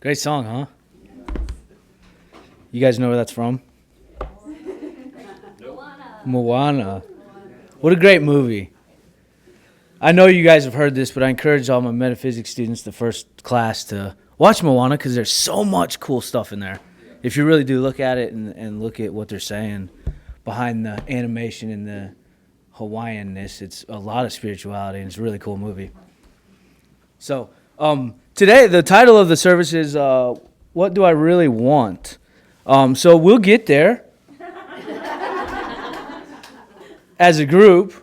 Great song, huh? You guys know where that's from? Moana. What a great movie. I know you guys have heard this, but I encourage all my metaphysics students the first class to watch Moana because there's so much cool stuff in there. If you really do look at it and look at what they're saying behind the animation and the Hawaiian-ness, it's a lot of spirituality, and it's a really cool movie. So, today, the title of the service is, What Do I Really Want? So we'll get there as a group.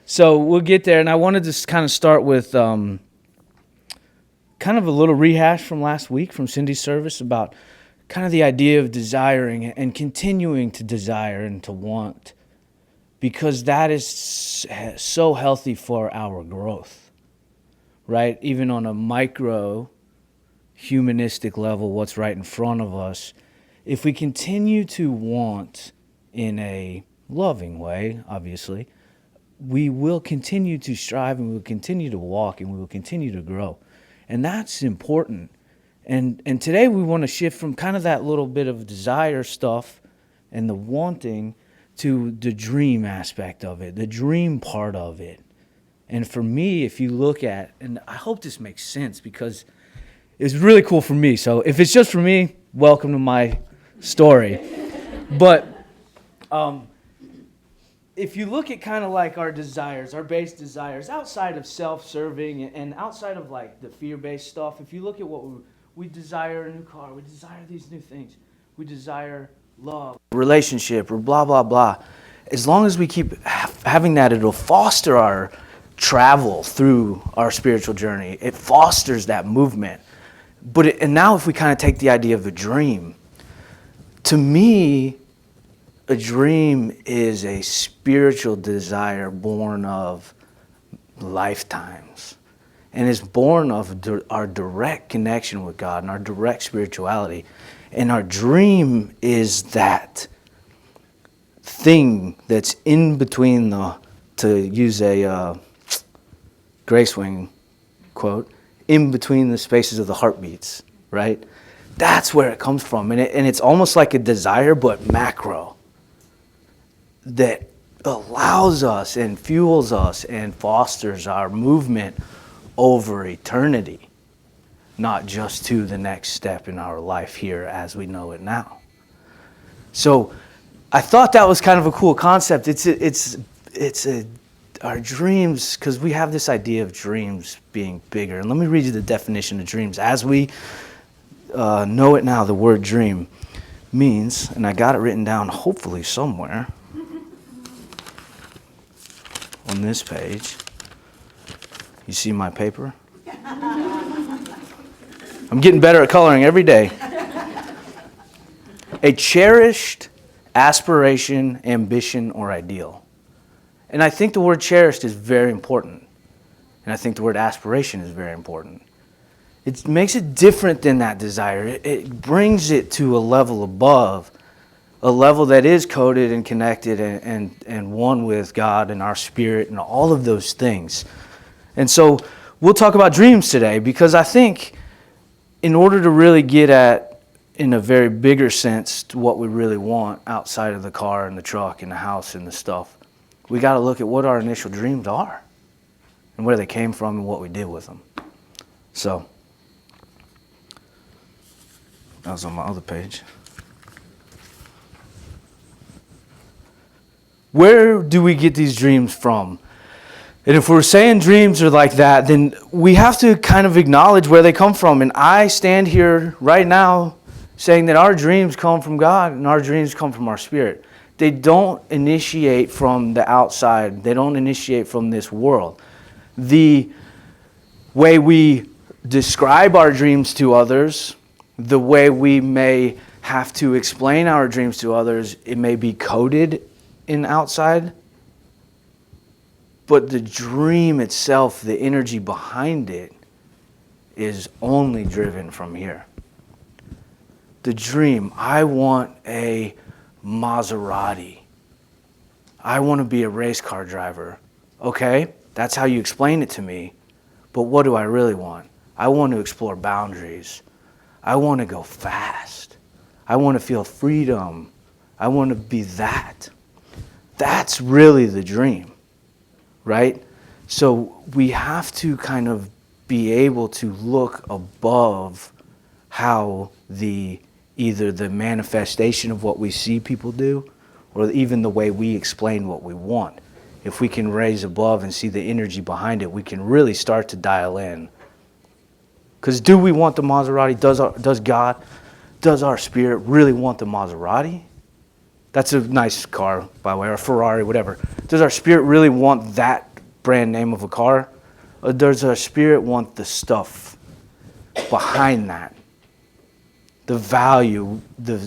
So we'll get there, and I wanted to kind of start with kind of a little rehash from last week from Cindy's service about kind of the idea of desiring and continuing to desire and to want, because that is so healthy for our growth, right? Even on a micro humanistic level, what's right in front of us, if we continue to want in a loving way, obviously, we will continue to strive and we will continue to walk and we will continue to grow. And that's important. And today we want to shift from kind of that little bit of desire stuff and the wanting to the dream aspect of it, the dream part of it. And for me, if you look at, and I hope this makes sense because it's really cool for me. So if it's just for me, welcome to my story. But if you look at kind of like our desires, our base desires, outside of self-serving and outside of like the fear-based stuff, if you look at what we desire a new car, we desire these new things, we desire love, relationship, or blah, blah, blah. As long as we keep having that, it'll foster our travel through our spiritual journey. It fosters that movement. And now if we kind of take the idea of a dream, to me, a dream is a spiritual desire born of lifetimes and is born of our direct connection with God and our direct spirituality. And our dream is that thing that's in between to use a Grace Wing quote, in between the spaces of the heartbeats, right? That's where it comes from. And it's almost like a desire, but macro, that allows us and fuels us and fosters our movement over eternity, not just to the next step in our life here as we know it now. So I thought that was kind of a cool concept. Our dreams, because we have this idea of dreams being bigger. And let me read you the definition of dreams. As we know it now, the word dream means, and I got it written down hopefully somewhere on this page. You see my paper? I'm getting better at coloring every day. A cherished aspiration, ambition, or ideal. And I think the word cherished is very important. And I think the word aspiration is very important. It makes it different than that desire. It brings it to a level above, a level that is coded and connected and one with God and our spirit and all of those things. And so we'll talk about dreams today because I think in order to really get at, in a very bigger sense, what we really want outside of the car and the truck and the house and the stuff, we got to look at what our initial dreams are and where they came from and what we did with them. So that was on my other page. Where do we get these dreams from? And if we're saying dreams are like that, then we have to kind of acknowledge where they come from. And I stand here right now saying that our dreams come from God and our dreams come from our spirit. They don't initiate from the outside. They don't initiate from this world. The way we describe our dreams to others, the way we may have to explain our dreams to others, it may be coded in outside. But the dream itself, the energy behind it, is only driven from here. The dream, I want a Maserati. I want to be a race car driver. Okay, that's how you explain it to me. But what do I really want? I want to explore boundaries. I want to go fast. I want to feel freedom. I want to be that. That's really the dream, right? So we have to kind of be able to look above how either the manifestation of what we see people do or even the way we explain what we want. If we can raise above and see the energy behind it, we can really start to dial in. Because do we want the Maserati? Does God, does our spirit really want the Maserati? That's a nice car, by the way, or a Ferrari, whatever. Does our spirit really want that brand name of a car? Or does our spirit want the stuff behind that? The value, the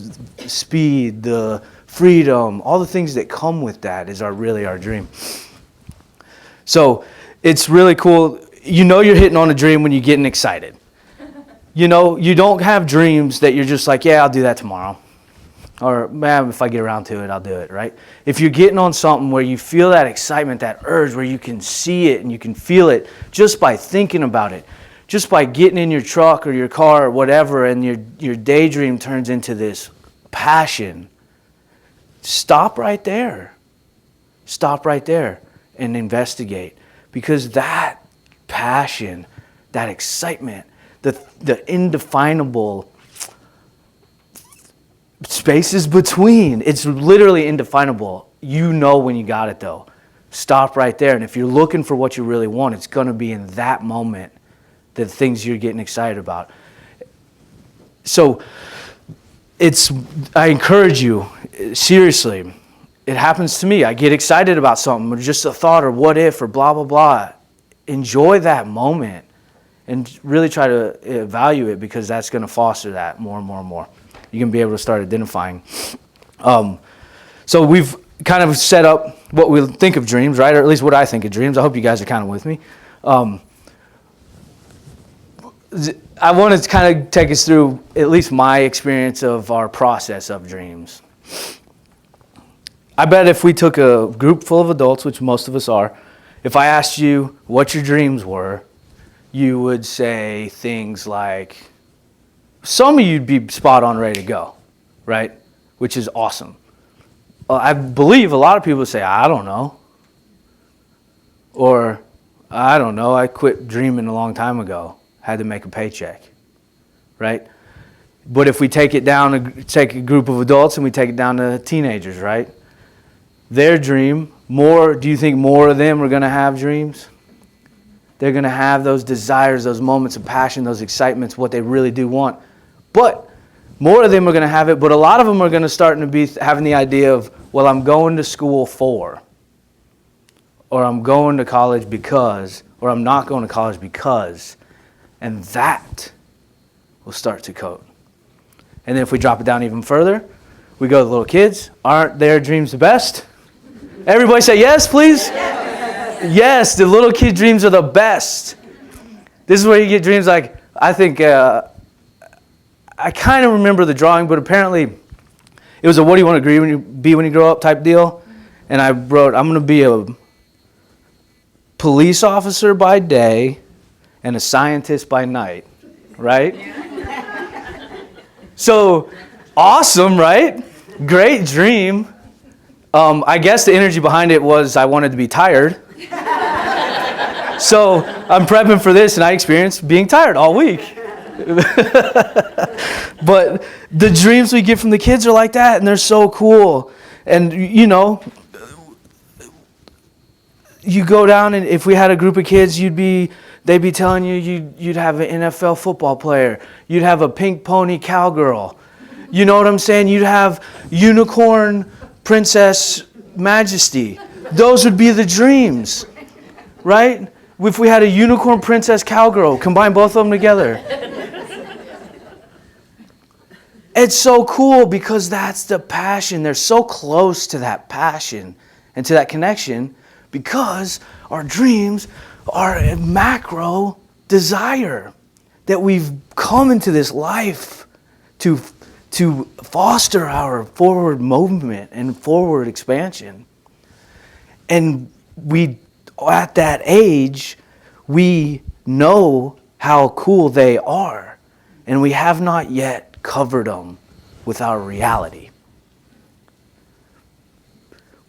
speed, the freedom, all the things that come with that is really our dream. So it's really cool. You know you're hitting on a dream when you're getting excited. You know, you don't have dreams that you're just like, yeah, I'll do that tomorrow. Or, man, if I get around to it, I'll do it, right? If you're getting on something where you feel that excitement, that urge, where you can see it and you can feel it just by thinking about it, just by getting in your truck or your car or whatever, and your daydream turns into this passion, stop right there. Stop right there and investigate. Because that passion, that excitement, the indefinable spaces between, it's literally indefinable. You know when you got it though. Stop right there. And if you're looking for what you really want, it's going to be in that moment, the things you're getting excited about. So I encourage you, seriously, it happens to me. I get excited about something or just a thought or what if or blah, blah, blah. Enjoy that moment and really try to value it, because that's going to foster that more and more and more. You're going to be able to start identifying. So we've kind of set up what we think of dreams, right? Or at least what I think of dreams. I hope you guys are kind of with me. I want to kind of take us through at least my experience of our process of dreams. I bet if we took a group full of adults, which most of us are, if I asked you what your dreams were, you would say things like, some of you'd be spot on ready to go, right? Which is awesome. I believe a lot of people say, I don't know. Or, I don't know, I quit dreaming a long time ago. Had to make a paycheck, right? But if we take a group of adults and we take it down to teenagers, right? Their dream, do you think more of them are going to have dreams? They're going to have those desires, those moments of passion, those excitements, what they really do want. But more of them are going to have it, but a lot of them are going to start to be having the idea of, well, I'm going to school for, or I'm going to college because, or I'm not going to college because, and that will start to code. And then if we drop it down even further, we go to the little kids. Aren't their dreams the best? Everybody say yes, please. Yes, the little kid dreams are the best. This is where you get dreams like, I think, I kind of remember the drawing, but apparently it was a what do you want to be when you grow up type deal. And I wrote, I'm going to be a police officer by day and a scientist by night, right? So, awesome, right? Great dream. I guess the energy behind it was I wanted to be tired. So I'm prepping for this, and I experienced being tired all week. But the dreams we get from the kids are like that, and they're so cool. And, you know, you go down, and if we had a group of kids, they'd be telling you'd have an NFL football player. You'd have a pink pony cowgirl. You know what I'm saying? You'd have unicorn princess majesty. Those would be the dreams, right? If we had a unicorn princess cowgirl, combine both of them together. It's so cool because that's the passion. They're so close to that passion and to that connection because our dreams are a macro desire that we've come into this life to foster our forward movement and forward expansion. And at that age, we know how cool they are. and we have not yet covered them with our reality.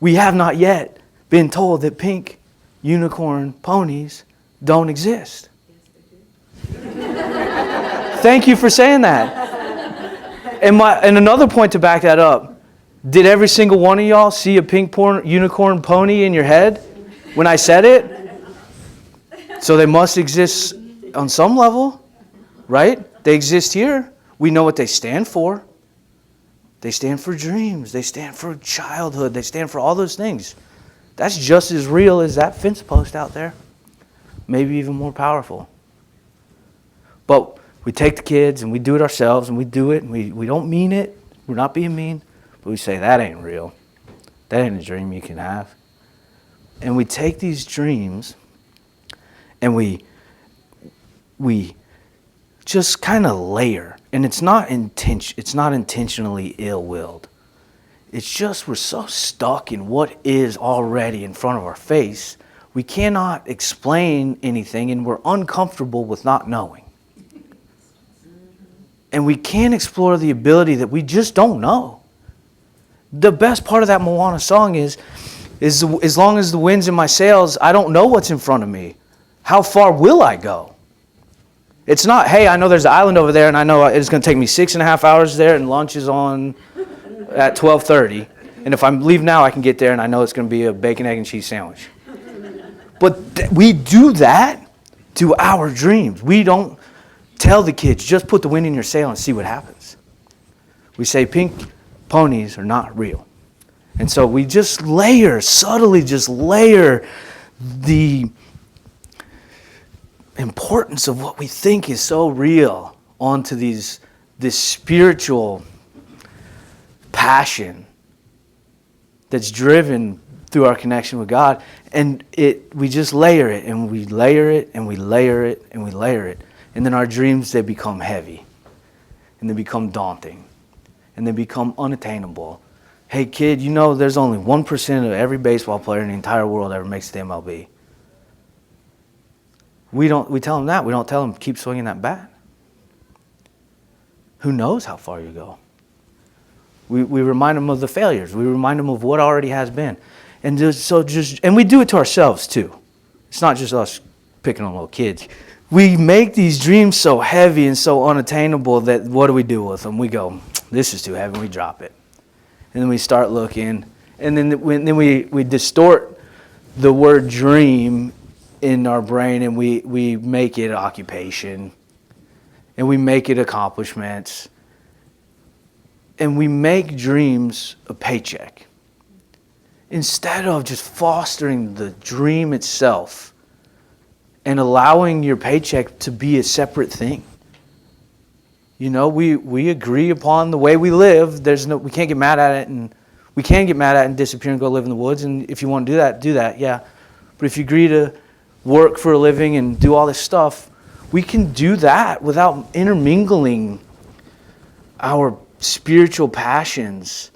We have not yet been told that pink unicorn ponies don't exist. Thank you for saying that. And another point to back that up, did every single one of y'all see a pink unicorn pony in your head when I said it? So they must exist on some level, right? They exist here. We know what they stand for. They stand for dreams. They stand for childhood. They stand for all those things. That's just as real as that fence post out there. Maybe even more powerful. But we take the kids and we do it ourselves, and we do it, and we don't mean it. We're not being mean. But we say, that ain't real. That ain't a dream you can have. And we take these dreams and we just kind of layer. And it's not intentionally ill-willed. It's just we're so stuck in what is already in front of our face, we cannot explain anything, and we're uncomfortable with not knowing. And we can't explore the ability that we just don't know. The best part of that Moana song is as long as the wind's in my sails, I don't know what's in front of me. How far will I go? It's not, hey, I know there's an island over there, and I know it's going to take me 6.5 hours there, and lunch is on at 12:30. And if I leave now, I can get there, and I know it's going to be a bacon, egg, and cheese sandwich. But we do that to our dreams. We don't tell the kids, just put the wind in your sail and see what happens. We say pink ponies are not real. And so we just subtly layer the importance of what we think is so real onto this spiritual passion that's driven through our connection with God. And we just layer it, and we layer it, and we layer it, and we layer it. And then our dreams, they become heavy, and they become daunting, and they become unattainable. Hey kid, you know there's only 1% of every baseball player in the entire world ever makes the MLB. We tell them that. We don't tell them keep swinging that bat. Who knows how far you go? We remind them of the failures. We remind them of what already has been. And and we do it to ourselves too. It's not just us picking on little kids. We make these dreams so heavy and so unattainable that what do we do with them? We go, this is too heavy, and we drop it. And then we start looking, and then we distort the word dream in our brain, and we make it occupation, and we make it accomplishments, and we make dreams a paycheck. Instead of just fostering the dream itself and allowing your paycheck to be a separate thing. You know, we agree upon the way we live. We can't get mad at it, and we can get mad at it and disappear and go live in the woods. And if you want to do that, yeah. But if you agree to work for a living and do all this stuff, we can do that without intermingling our spiritual passions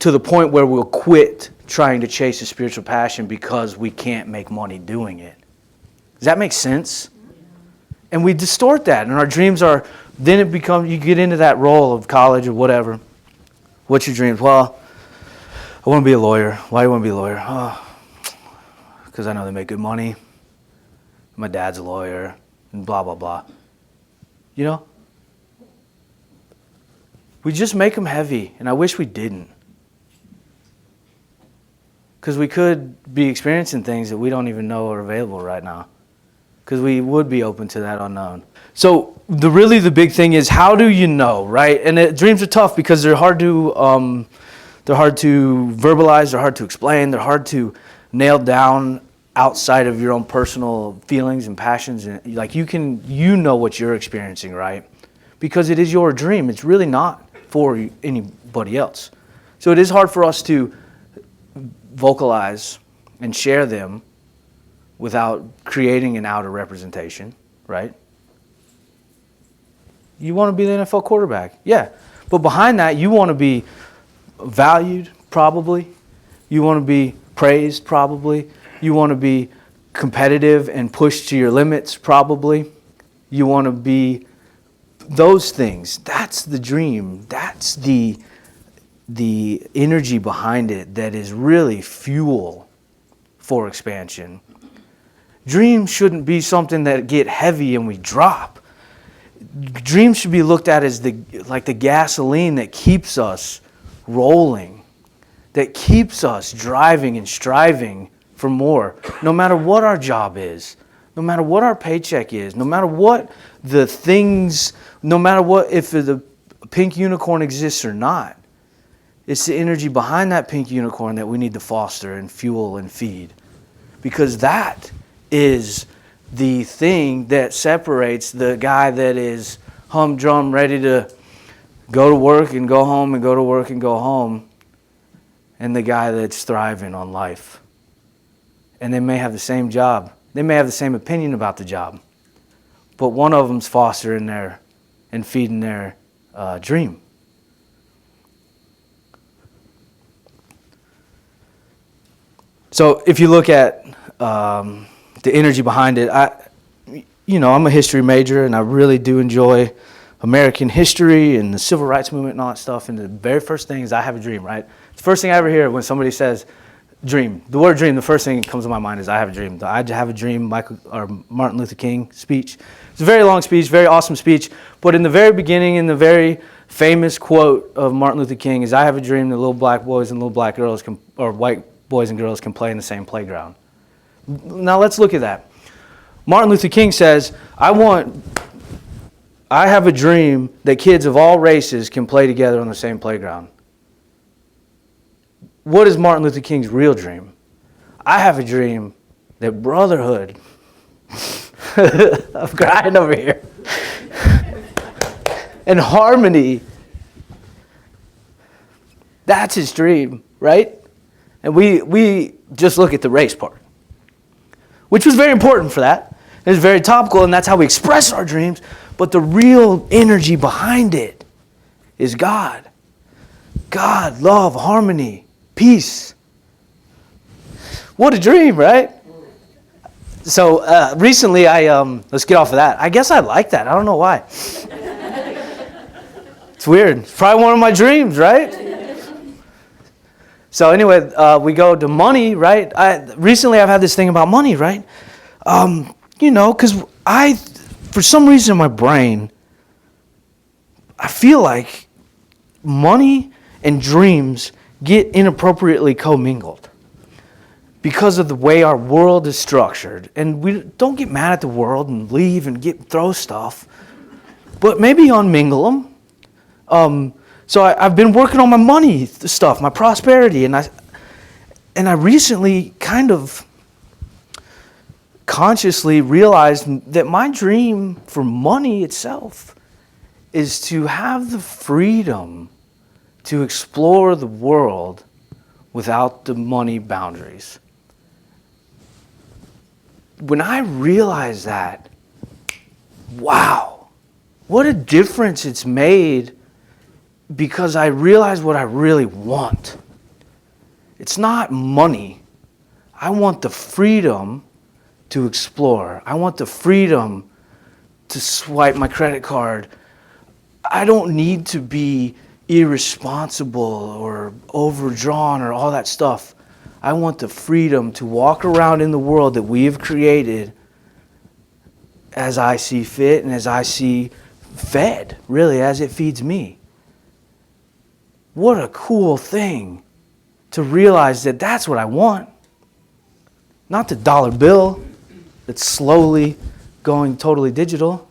to the point where we'll quit trying to chase a spiritual passion because we can't make money doing it. Does that make sense? And we distort that, and our dreams are, then it becomes, you get into that role of college or whatever. What's your dreams? Well, I want to be a lawyer. Why do you want to be a lawyer? Oh, because I know they make good money. My dad's a lawyer, and blah, blah, blah. You know? We just make them heavy, and I wish we didn't. Because we could be experiencing things that we don't even know are available right now. Because we would be open to that unknown. So the big thing is, how do you know, right? And dreams are tough because they're hard to verbalize, they're hard to explain, they're hard to nail down outside of your own personal feelings and passions. And like you know what you're experiencing, right? Because it is your dream. It's really not for anybody else. So it is hard for us to vocalize and share them without creating an outer representation, right? You want to be the NFL quarterback, yeah. But behind that, you want to be valued, probably. You want to be praised, probably. You want to be competitive and pushed to your limits, probably. You want to be those things, that's the dream. That's the energy behind it that is really fuel for expansion. Dreams shouldn't be something that get heavy and we drop. Dreams should be looked at as like the gasoline that keeps us rolling, that keeps us driving and striving for more, no matter what our job is, no matter what our paycheck is, no matter what the things, no matter what, if the pink unicorn exists or not. It's the energy behind that pink unicorn that we need to foster and fuel and feed. Because that is the thing that separates the guy that is humdrum, ready to go to work and go home and go to work and go home, and the guy that's thriving on life. And they may have the same job. They may have the same opinion about the job. But one of them's fostering their and feeding their dream. So if you look at the energy behind it, I'm a history major, and I really do enjoy American history and the civil rights movement and all that stuff. And the very first thing is I have a dream, right? The first thing I ever hear when somebody says dream, the word dream, the first thing that comes to my mind is I have a dream. I have a dream, Martin Luther King speech. It's a very long speech, very awesome speech. But in the very beginning, in the very famous quote of Martin Luther King is, I have a dream that little black boys and little black girls or white boys and girls can play in the same playground. Now let's look at that. Martin Luther King says, I have a dream that kids of all races can play together on the same playground. What is Martin Luther King's real dream? I have a dream that brotherhood, I'm crying over here, and harmony, that's his dream, right? And we just look at the race part, which was very important for that. It's very topical, and that's how we express our dreams. But the real energy behind it is God. God, love, harmony, peace. What a dream, right? So recently let's get off of that. I guess I like that. I don't know why. It's weird. It's probably one of my dreams, right? So anyway, we go to money, right? Recently I've had this thing about money, right? Because for some reason in my brain, I feel like money and dreams get inappropriately commingled because of the way our world is structured. And we don't get mad at the world and leave and throw stuff, but maybe unmingle them. So I've been working on my money stuff, my prosperity, and I recently kind of consciously realized that my dream for money itself is to have the freedom to explore the world without the money boundaries. When I realized that, wow, what a difference it's made, because I realized what I really want. It's not money. I want the freedom to explore. I want the freedom to swipe my credit card. I don't need to be irresponsible or overdrawn or all that stuff. I want the freedom to walk around in the world that we have created as I see fit and as I see fed, really, as it feeds me. What a cool thing to realize that that's what I want. Not the dollar bill that's slowly going totally digital.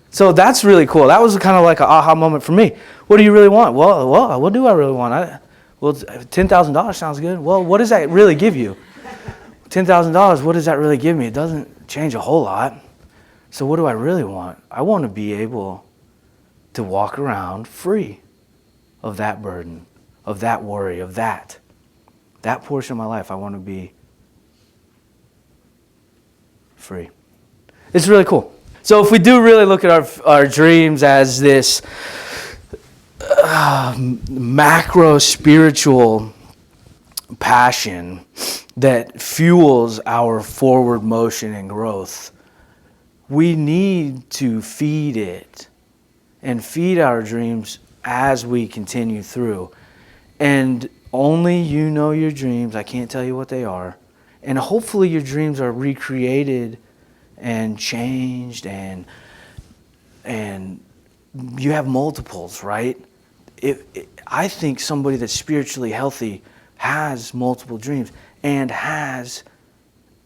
So that's really cool. That was kind of like an aha moment for me. What do you really want? Well, what do I really want? $10,000 sounds good. Well, what does that really give you? $10,000, what does that really give me? It doesn't change a whole lot. So what do I really want? I want to be able to walk around free of that burden, of that worry, of that portion of my life. I want to be free. It's really cool. So if we do really look at our dreams as this macro spiritual passion that fuels our forward motion and growth, we need to feed it and feed our dreams as we continue through. And only you know your dreams. I can't tell you what they are. And hopefully your dreams are recreated and changed, and you have multiples, right? I think somebody that's spiritually healthy has multiple dreams and has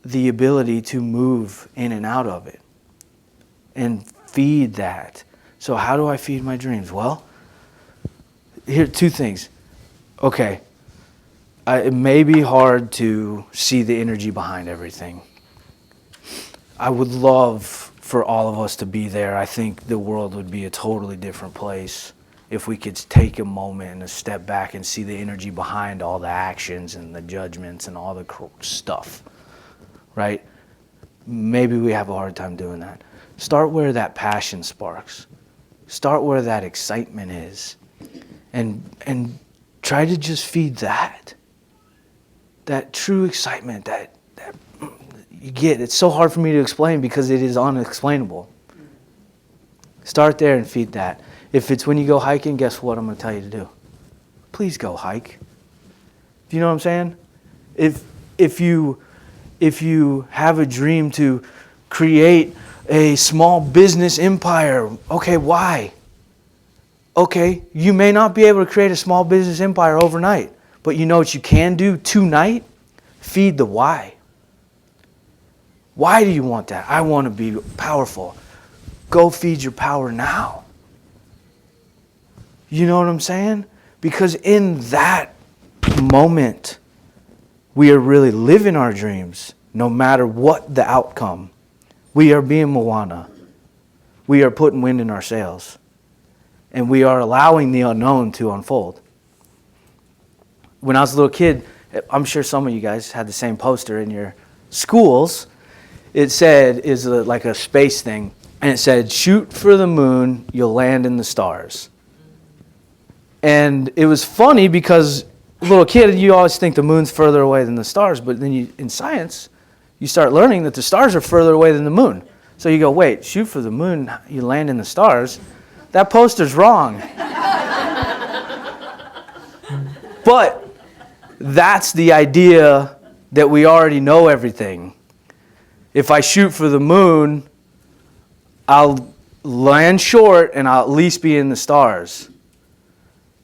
the ability to move in and out of it and feed that. So how do I feed my dreams? Well, here are two things. Okay, it may be hard to see the energy behind everything. I would love for all of us to be there. I think the world would be a totally different place if we could take a moment and a step back and see the energy behind all the actions and the judgments and all the stuff, right? Maybe we have a hard time doing that. Start where that passion sparks. Start where that excitement is. And try to just feed that true excitement that you get. It's so hard for me to explain because it is unexplainable. Start there and feed that. If it's when you go hiking, guess what I'm going to tell you to do? Please go hike. Do you know what I'm saying? If you have a dream to create a small business empire, okay, why? Okay, you may not be able to create a small business empire overnight, but you know what you can do tonight? Feed the why. Why do you want that? I want to be powerful. Go feed your power now. You know what I'm saying? Because in that moment, we are really living our dreams, no matter what the outcome. We are being Moana. We are putting wind in our sails. And we are allowing the unknown to unfold. When I was a little kid, I'm sure some of you guys had the same poster in your schools. It said, like a space thing, and it said, shoot for the moon, you'll land in the stars. And it was funny because a little kid, you always think the moon's further away than the stars, but then in science, you start learning that the stars are further away than the moon. So you go, wait, shoot for the moon, you land in the stars. That poster's wrong. But that's the idea that we already know everything. If I shoot for the moon, I'll land short and I'll at least be in the stars.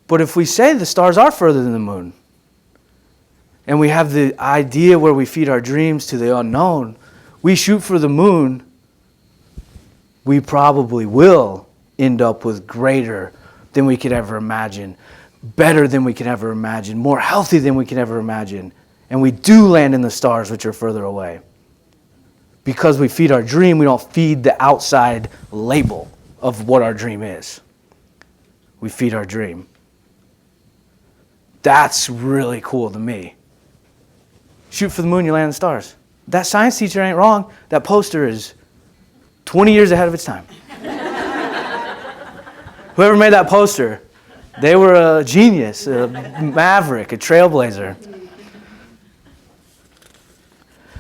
But if we say the stars are further than the moon, and we have the idea where we feed our dreams to the unknown, we shoot for the moon, we probably will end up with greater than we could ever imagine, better than we could ever imagine, more healthy than we could ever imagine. And we do land in the stars, which are further away. Because we feed our dream, we don't feed the outside label of what our dream is. We feed our dream. That's really cool to me. Shoot for the moon, you land in the stars. That science teacher ain't wrong. That poster is 20 years ahead of its time. Whoever made that poster, they were a genius, a maverick, a trailblazer.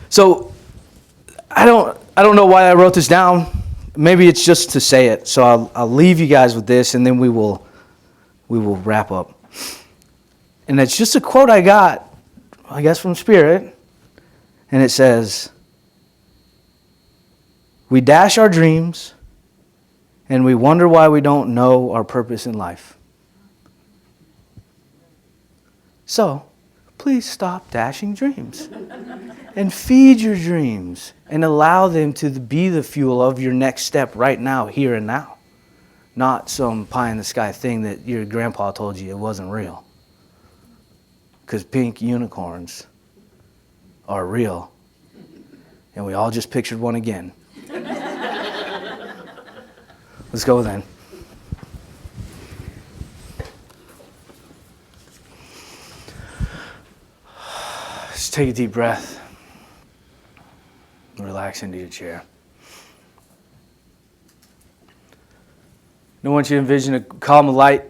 So I don't know why I wrote this down. Maybe it's just to say it. So I'll leave you guys with this, and then we will wrap up. And it's just a quote I got, I guess, from Spirit. And it says, we dash our dreams, and we wonder why we don't know our purpose in life. So, please stop dashing dreams and feed your dreams and allow them to be the fuel of your next step right now, here and now. Not some pie-in-the-sky thing that your grandpa told you it wasn't real. Because pink unicorns are real. And we all just pictured one again. Let's go then. Just take a deep breath. Relax into your chair. I want you to envision a column of light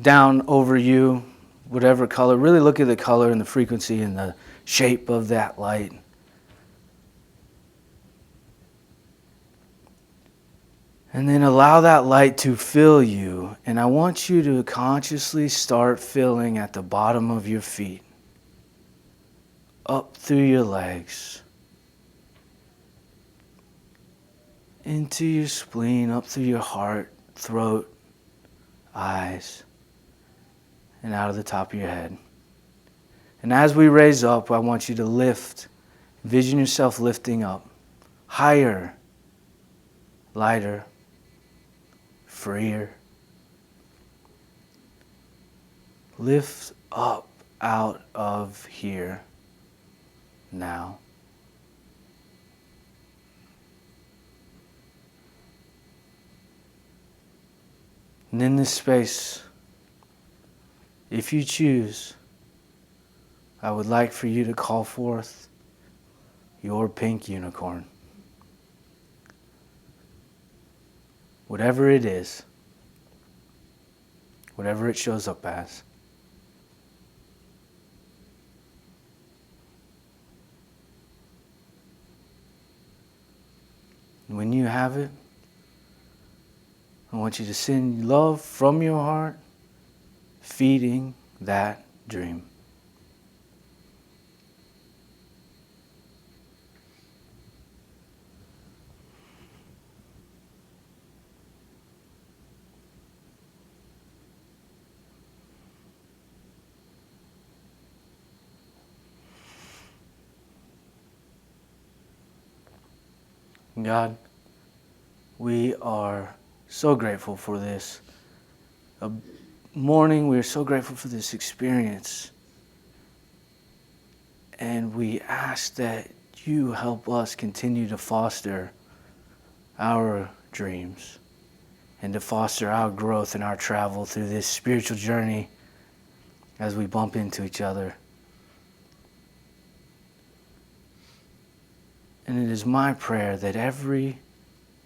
down over you, whatever color. Really look at the color and the frequency and the shape of that light. And then allow that light to fill you. And I want you to consciously start filling at the bottom of your feet, up through your legs, into your spleen, up through your heart, throat, eyes, and out of the top of your head. And as we raise up, I want you to lift. Envision yourself lifting up, higher, lighter, freer. Lift up out of here now. And in this space, if you choose, I would like for you to call forth your pink unicorn. Whatever it is, whatever it shows up as. And when you have it, I want you to send love from your heart, feeding that dream. God, we are so grateful for this morning. We are so grateful for this experience. And we ask that you help us continue to foster our dreams and to foster our growth and our travel through this spiritual journey as we bump into each other. And it is my prayer that every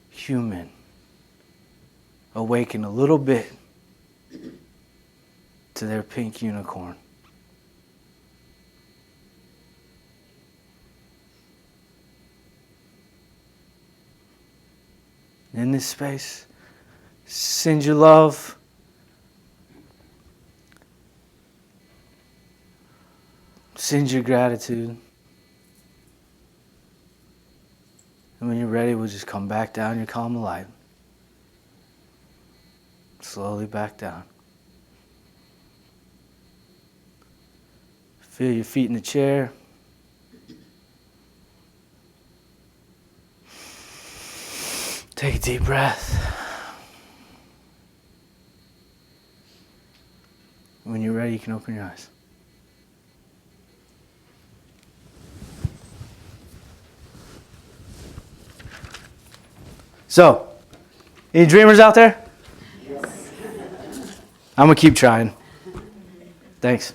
human awaken a little bit to their pink unicorn. In this space, send your love. Send your gratitude. And when you're ready, we'll just come back down your column of light. Slowly back down. Feel your feet in the chair. Take a deep breath. When you're ready, you can open your eyes. So, any dreamers out there? Yes. I'm going to keep trying. Thanks.